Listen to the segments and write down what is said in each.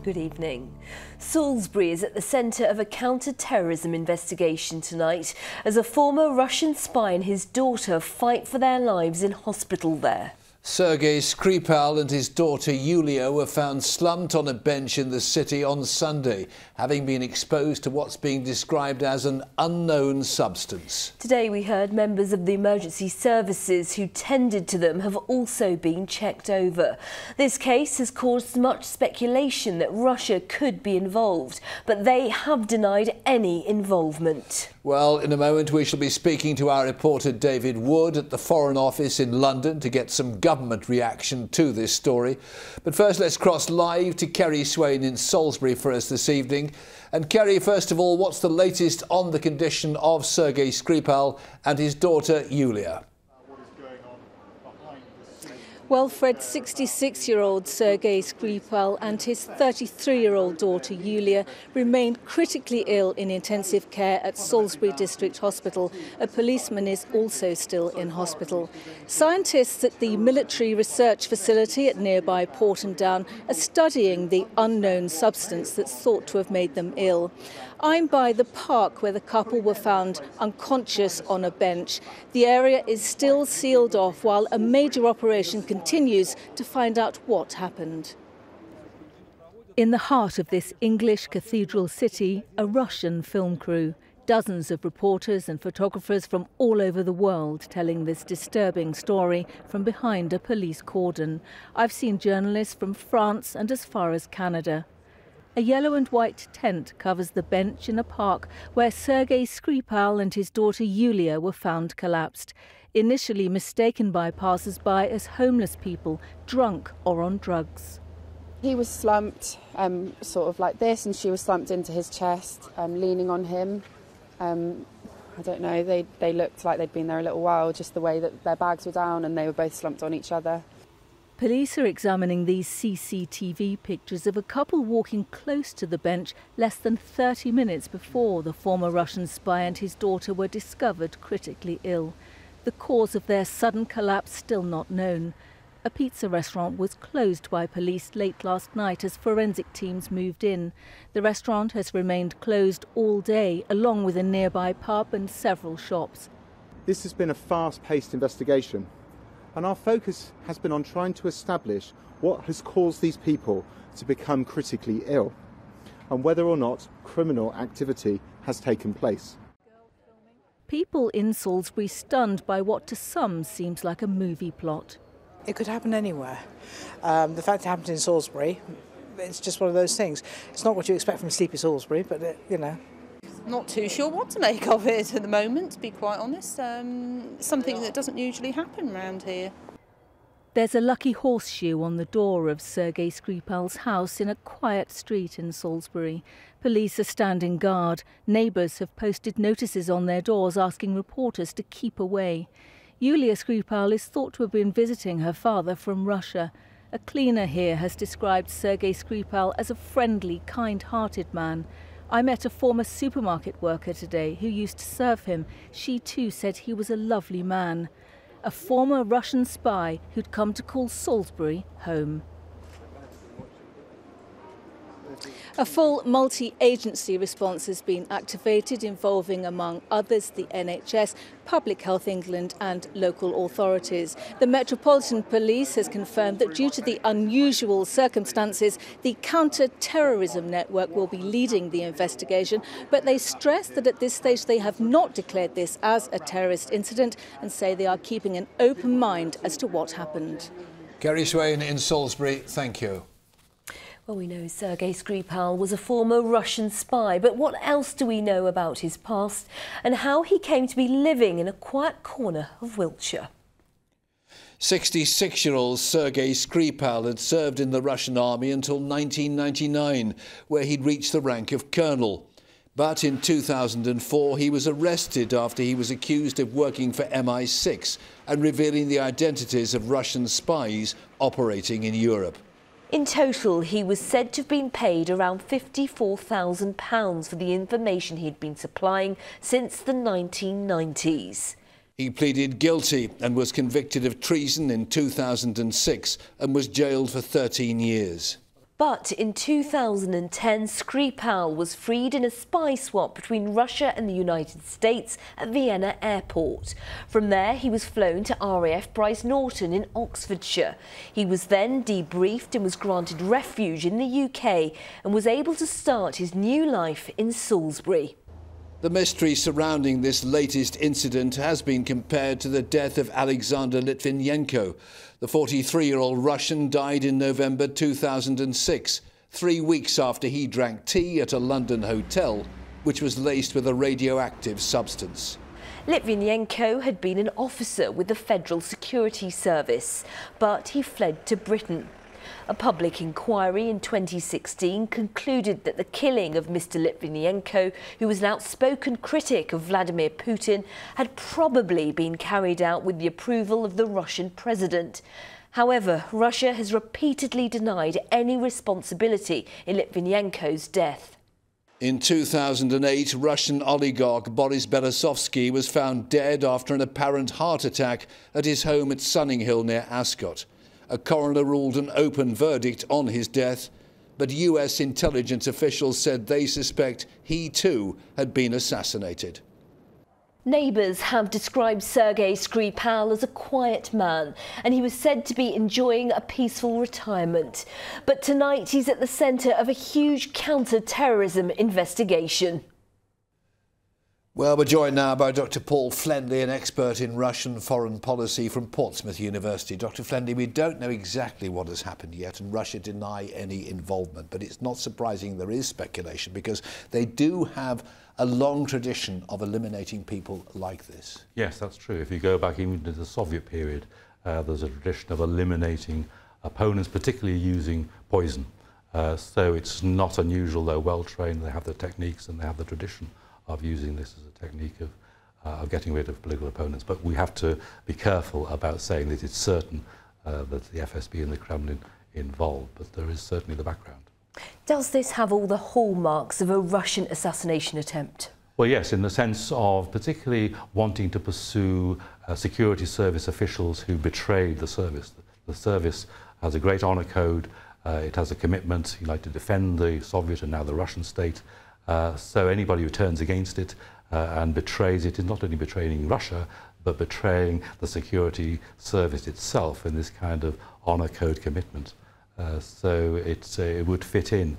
Good evening. Salisbury is at the centre of a counter-terrorism investigation tonight as a former Russian spy and his daughter fight for their lives in hospital there. Sergei Skripal and his daughter Yulia were found slumped on a bench in the city on Sunday, having been exposed to what's being described as an unknown substance. Today we heard members of the emergency services who tended to them have also been checked over. This case has caused much speculation that Russia could be involved, but they have denied any involvement. Well, in a moment we shall be speaking to our reporter David Wood at the Foreign Office in London to get some government reaction to this story. But first let's cross live to Kerry Swain in Salisbury for us this evening. And Kerry, first of all, what's the latest on the condition of Sergei Skripal and his daughter Yulia? Well, Fred, 66-year-old Sergei Skripal and his 33-year-old daughter Yulia remain critically ill in intensive care at Salisbury District Hospital. A policeman is also still in hospital. Scientists at the military research facility at nearby Porton Down are studying the unknown substance that's thought to have made them ill. I'm by the park where the couple were found unconscious on a bench. The area is still sealed off while a major operation continues to find out what happened. In the heart of this English cathedral city, a Russian film crew. Dozens of reporters and photographers from all over the world telling this disturbing story from behind a police cordon. I've seen journalists from France and as far as Canada. A yellow and white tent covers the bench in a park where Sergei Skripal and his daughter Yulia were found collapsed, initially mistaken by passers-by as homeless people, drunk or on drugs. He was slumped sort of like this, and she was slumped into his chest, leaning on him. I don't know, they looked like they'd been there a little while, just the way that their bags were down and they were both slumped on each other. Police are examining these CCTV pictures of a couple walking close to the bench less than 30 minutes before the former Russian spy and his daughter were discovered critically ill. The cause of their sudden collapse still not known. A pizza restaurant was closed by police late last night as forensic teams moved in. The restaurant has remained closed all day, along with a nearby pub and several shops. This has been a fast-paced investigation, and our focus has been on trying to establish what has caused these people to become critically ill and whether or not criminal activity has taken place. People in Salisbury stunned by what to some seems like a movie plot. It could happen anywhere. The fact it happened in Salisbury, it's just one of those things. It's not what you expect from Sleepy Salisbury, but you know. Not too sure what to make of it at the moment, to be quite honest. Something that doesn't usually happen around here. There's a lucky horseshoe on the door of Sergei Skripal's house in a quiet street in Salisbury. Police are standing guard. Neighbours have posted notices on their doors asking reporters to keep away. Yulia Skripal is thought to have been visiting her father from Russia. A cleaner here has described Sergei Skripal as a friendly, kind-hearted man. I met a former supermarket worker today who used to serve him. She too said he was a lovely man. A former Russian spy who'd come to call Salisbury home. A full multi-agency response has been activated involving, among others, the NHS, Public Health England and local authorities. The Metropolitan Police has confirmed that due to the unusual circumstances, the counter-terrorism network will be leading the investigation, but they stress that at this stage they have not declared this as a terrorist incident and say they are keeping an open mind as to what happened. Kerry Swain in Salisbury, thank you. Well, we know Sergei Skripal was a former Russian spy, but what else do we know about his past and how he came to be living in a quiet corner of Wiltshire? 66-year-old Sergei Skripal had served in the Russian army until 1999, where he'd reached the rank of colonel. But in 2004, he was arrested after he was accused of working for MI6 and revealing the identities of Russian spies operating in Europe. In total, he was said to have been paid around £54,000 for the information he'd been supplying since the 1990s. He pleaded guilty and was convicted of treason in 2006 and was jailed for 13 years. But in 2010, Skripal was freed in a spy swap between Russia and the United States at Vienna airport. From there, he was flown to RAF Bryce Norton in Oxfordshire. He was then debriefed and was granted refuge in the UK and was able to start his new life in Salisbury. The mystery surrounding this latest incident has been compared to the death of Alexander Litvinenko. The 43-year-old Russian died in November 2006, 3 weeks after he drank tea at a London hotel, which was laced with a radioactive substance. Litvinenko had been an officer with the Federal Security Service, but he fled to Britain. A public inquiry in 2016 concluded that the killing of Mr. Litvinenko, who was an outspoken critic of Vladimir Putin, had probably been carried out with the approval of the Russian president. However, Russia has repeatedly denied any responsibility in Litvinenko's death. In 2008, Russian oligarch Boris Berezovsky was found dead after an apparent heart attack at his home at Sunninghill near Ascot. A coroner ruled an open verdict on his death, but US intelligence officials said they suspect he too had been assassinated. Neighbours have described Sergei Skripal as a quiet man, and he was said to be enjoying a peaceful retirement. But tonight he's at the centre of a huge counter-terrorism investigation. Well, we're joined now by Dr. Paul Flenley, an expert in Russian foreign policy from Portsmouth University. Dr. Flenley, we don't know exactly what has happened yet, and Russia deny any involvement, but it's not surprising there is speculation because they do have a long tradition of eliminating people like this. Yes, that's true. If you go back even to the Soviet period, there's a tradition of eliminating opponents, particularly using poison. So it's not unusual. They're well trained, they have the techniques and they have the tradition of using this as a technique of getting rid of political opponents. But we have to be careful about saying that it's certain that the FSB and the Kremlin involved, but there is certainly the background. Does this have all the hallmarks of a Russian assassination attempt? Well, yes, in the sense of particularly wanting to pursue security service officials who betrayed the service. The service has a great honour code, it has a commitment, you like to defend the Soviet and now the Russian state. So anybody who turns against it and betrays it is not only betraying Russia, but betraying the security service itself in this kind of honour code commitment. So it would fit in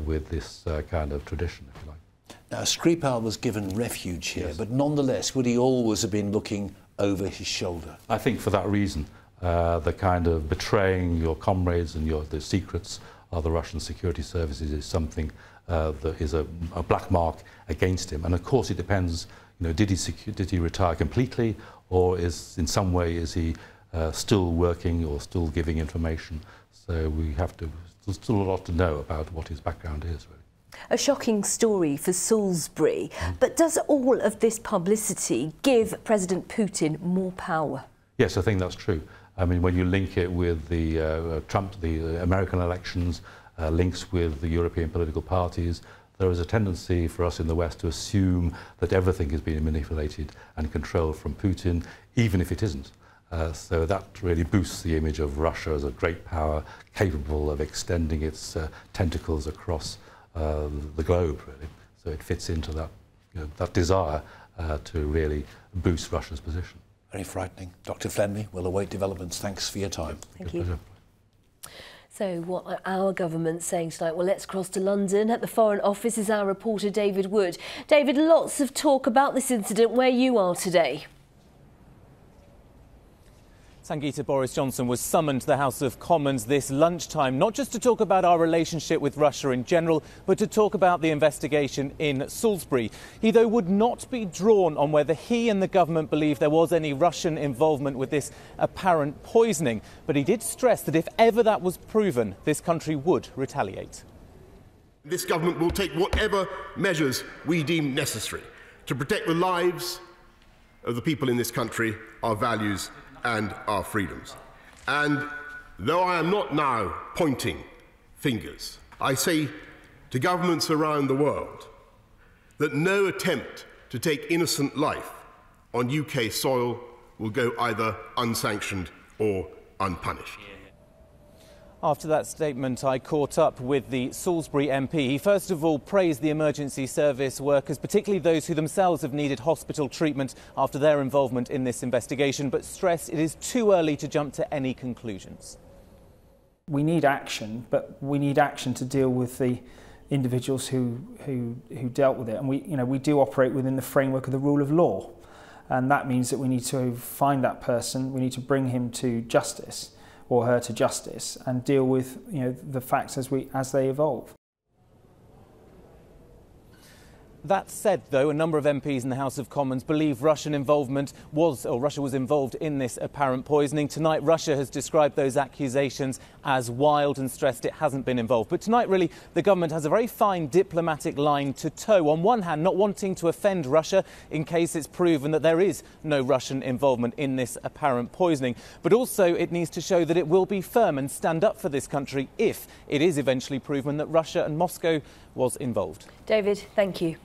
with this kind of tradition, if you like. Now, Skripal was given refuge here, Yes. but nonetheless, would he always have been looking over his shoulder? I think for that reason, the kind of betraying your comrades and the secrets of the Russian security services is something that is a black mark against him. And of course it depends, you know, did he retire completely, or is in some way is he still working or still giving information? So there's still a lot to know about what his background is, really. A shocking story for Salisbury, but does all of this publicity give President Putin more power? Yes, I think that's true. I mean, when you link it with the the American elections, links with the European political parties, there is a tendency for us in the West to assume that everything is being manipulated and controlled from Putin, even if it isn't. So that really boosts the image of Russia as a great power capable of extending its tentacles across the globe, really. So it fits into that, that desire to really boost Russia's position. Very frightening. Dr. Flenley, we'll await developments. Thanks for your time. Thank you. So what are our government saying tonight? Well, let's cross to London. At the Foreign Office is our reporter David Wood. David, lots of talk about this incident where you are today. Sangeeta, Boris Johnson was summoned to the House of Commons this lunchtime, not just to talk about our relationship with Russia in general, but to talk about the investigation in Salisbury. He, though, would not be drawn on whether he and the government believe there was any Russian involvement with this apparent poisoning. But he did stress that if ever that was proven, this country would retaliate. This government will take whatever measures we deem necessary to protect the lives of the people in this country, our values and our freedoms. And though I am not now pointing fingers, I say to governments around the world that no attempt to take innocent life on UK soil will go either unsanctioned or unpunished. After that statement, I caught up with the Salisbury MP. He first of all praised the emergency service workers, particularly those who themselves have needed hospital treatment after their involvement in this investigation, but stressed it is too early to jump to any conclusions. We need action, but we need action to deal with the individuals who dealt with it. And we do operate within the framework of the rule of law. And that means that we need to find that person, we need to bring him to justice, or her to justice, and deal with the facts as they evolve. That said, though, a number of MPs in the House of Commons believe Russia was involved in this apparent poisoning. Tonight, Russia has described those accusations as wild and stressed it hasn't been involved. But tonight, really, the government has a very fine diplomatic line to toe. On one hand, not wanting to offend Russia in case it's proven that there is no Russian involvement in this apparent poisoning. But also, it needs to show that it will be firm and stand up for this country if it is eventually proven that Russia and Moscow was involved. David, thank you.